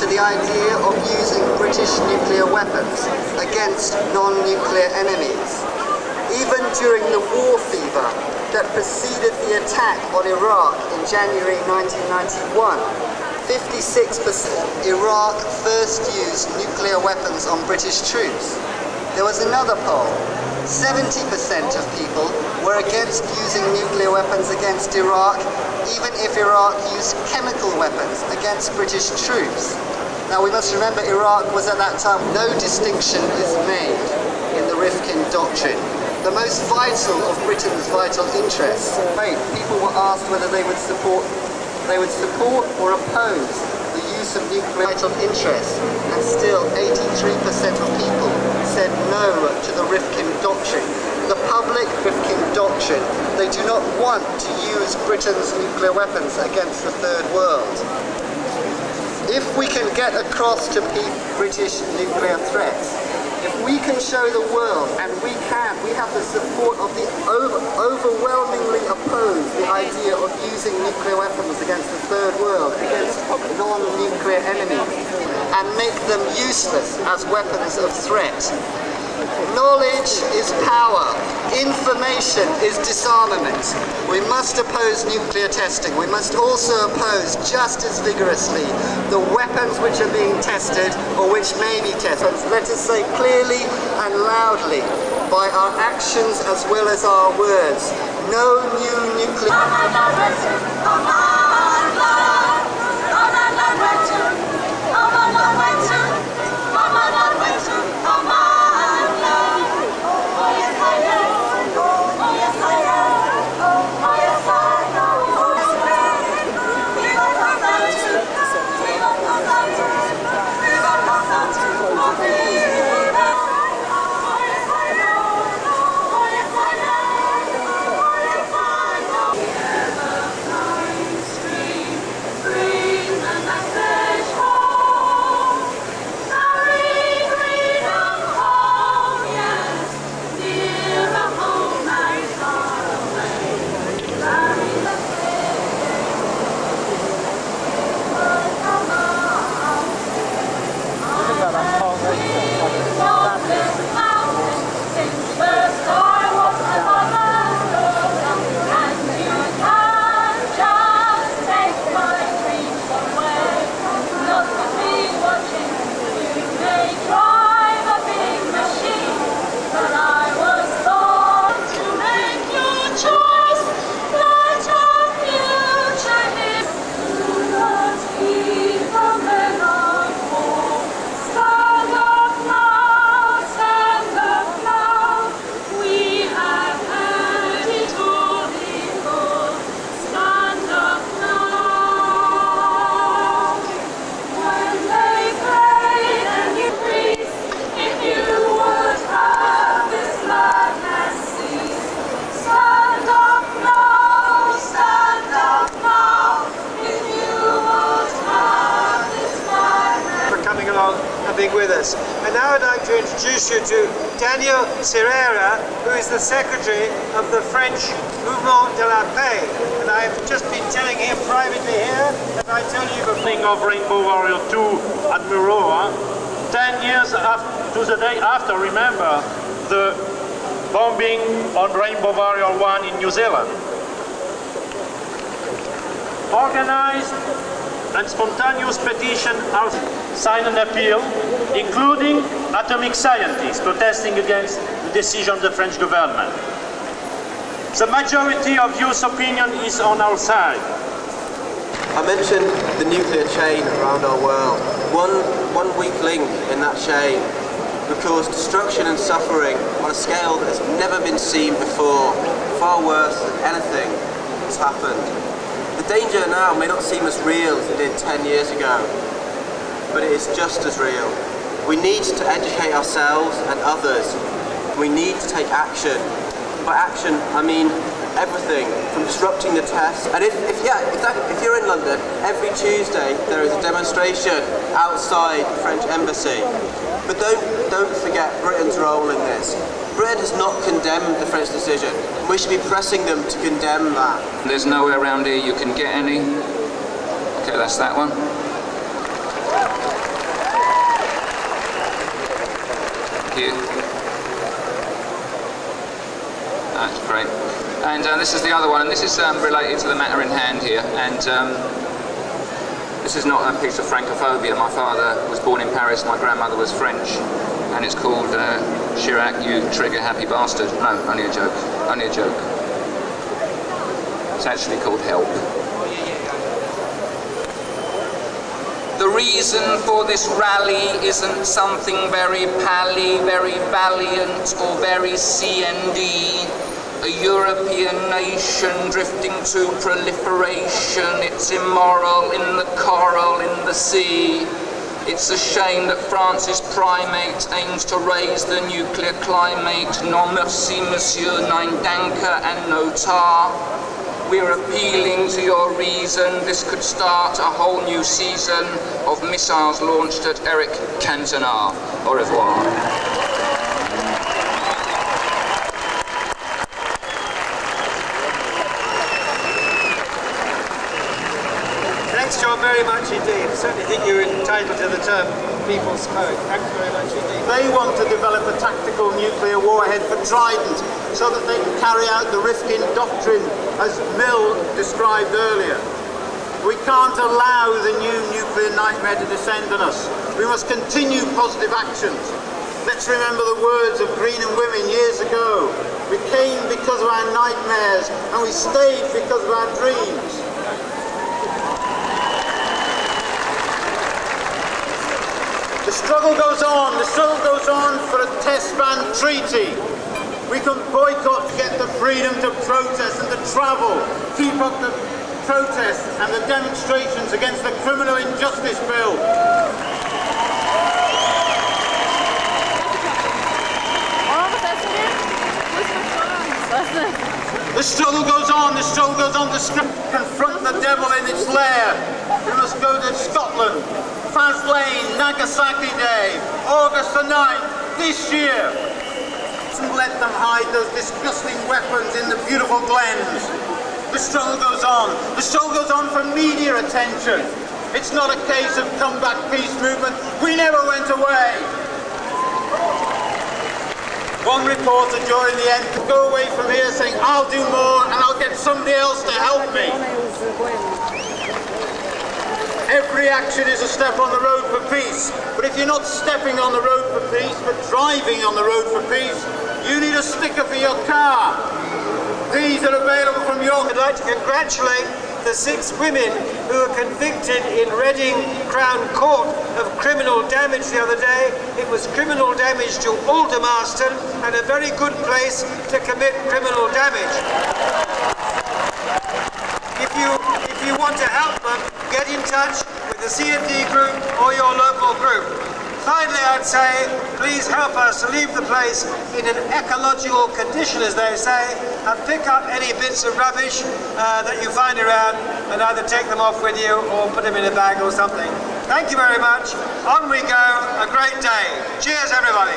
to the idea of using British nuclear weapons against non-nuclear enemies. Even during the war fever that preceded the attack on Iraq in January 1991, 56% Iraq first used nuclear weapons on British troops. There was another poll. 70% of people were against using nuclear weapons against Iraq, even if Iraq used chemical weapons against British troops. Now we must remember Iraq was at that time, no distinction is made in the Rifkin Doctrine. The most vital of Britain's vital interests. People were asked whether they would support or oppose the use of nuclear vital interests, and still 83% of people said no to the Rifkin Doctrine. The public Rifkin Doctrine, they do not want to use Britain's nuclear weapons against the Third World. If we can get across to British nuclear threats, if we can show the world, and we have the support of the overwhelmingly oppose the idea of using nuclear weapons against the Third World, against non-nuclear enemies, and make them useless as weapons of threat. Knowledge is power. Information is disarmament. We must oppose nuclear testing. We must also oppose just as vigorously the weapons which are being tested or which may be tested. Let us say clearly and loudly, by our actions as well as our words, no new nuclear... with us. And now I'd like to introduce you to Daniel Serrera, who is the secretary of the French Mouvement de la Paix. And I've just been telling him privately here that I tell you the thing of Rainbow Warrior 2 at Muroa, 10 years to the day after, remember, the bombing on Rainbow Warrior 1 in New Zealand. Organized and spontaneous petition signed an appeal, including atomic scientists protesting against the decision of the French government. The majority of youth opinion is on our side. I mentioned the nuclear chain around our world. One weak link in that chain will cause destruction and suffering on a scale that has never been seen before, far worse than anything that's happened. The danger now may not seem as real as it did 10 years ago, but it is just as real. We need to educate ourselves and others. We need to take action. By action, I mean everything from disrupting the tests. And if you're in London, every Tuesday there is a demonstration outside the French embassy. But don't forget Britain's role in this. Britain has not condemned the French decision. We should be pressing them to condemn that. There's nowhere around here you can get any. Okay, that's that one. And this is the other one, and this is related to the matter in hand here. And this is not a piece of Francophobia. My father was born in Paris, my grandmother was French, and it's called Chirac, you trigger happy bastard. No, only a joke. Only a joke. It's actually called Help. The reason for this rally isn't something very pally, very valiant, or very CND. A European nation drifting to proliferation. It's immoral in the coral, in the sea. It's a shame that France's primate aims to raise the nuclear climate. Non merci, monsieur, nein danke, and no tar. We're appealing to your reason. This could start a whole new season of missiles launched at Eric Cantona. Au revoir. Thanks, John, very much indeed. I certainly think you're entitled to the term people's poet. Thanks very much indeed. They want to develop a tactical nuclear warhead for Trident so that they can carry out the Rifkin doctrine as Mill described earlier. We can't allow the new nuclear nightmare to descend on us. We must continue positive actions. Let's remember the words of Green and Women years ago. We came because of our nightmares and we stayed because of our dreams. The struggle goes on. The struggle goes on for a test ban treaty. We can boycott to get the freedom to protest and to travel. Keep up the protests and the demonstrations against the criminal injustice bill. The struggle goes on. The struggle goes on to confront the devil in its lair. We must go to Scotland. Faslane, Nagasaki Day, August the 9th, this year. And let them hide those disgusting weapons in the beautiful glens. The struggle goes on. The struggle goes on for media attention. It's not a case of comeback peace movement. We never went away. One reporter during the end could go away from here saying, I'll do more and I'll get somebody else to help me. Every action is a step on the road for peace. But if you're not stepping on the road for peace, but driving on the road for peace, you need a sticker for your car. These are available from York. I'd like to congratulate the 6 women who were convicted in Reading Crown Court of criminal damage the other day. It was criminal damage to Aldermaston and a very good place to commit criminal damage. If you want to help them, get in touch with the C&D group or your local group. Finally, I'd say, please help us leave the place in an ecological condition, as they say, and pick up any bits of rubbish that you find around and either take them off with you or put them in a bag or something. Thank you very much. On we go. A great day. Cheers, everybody.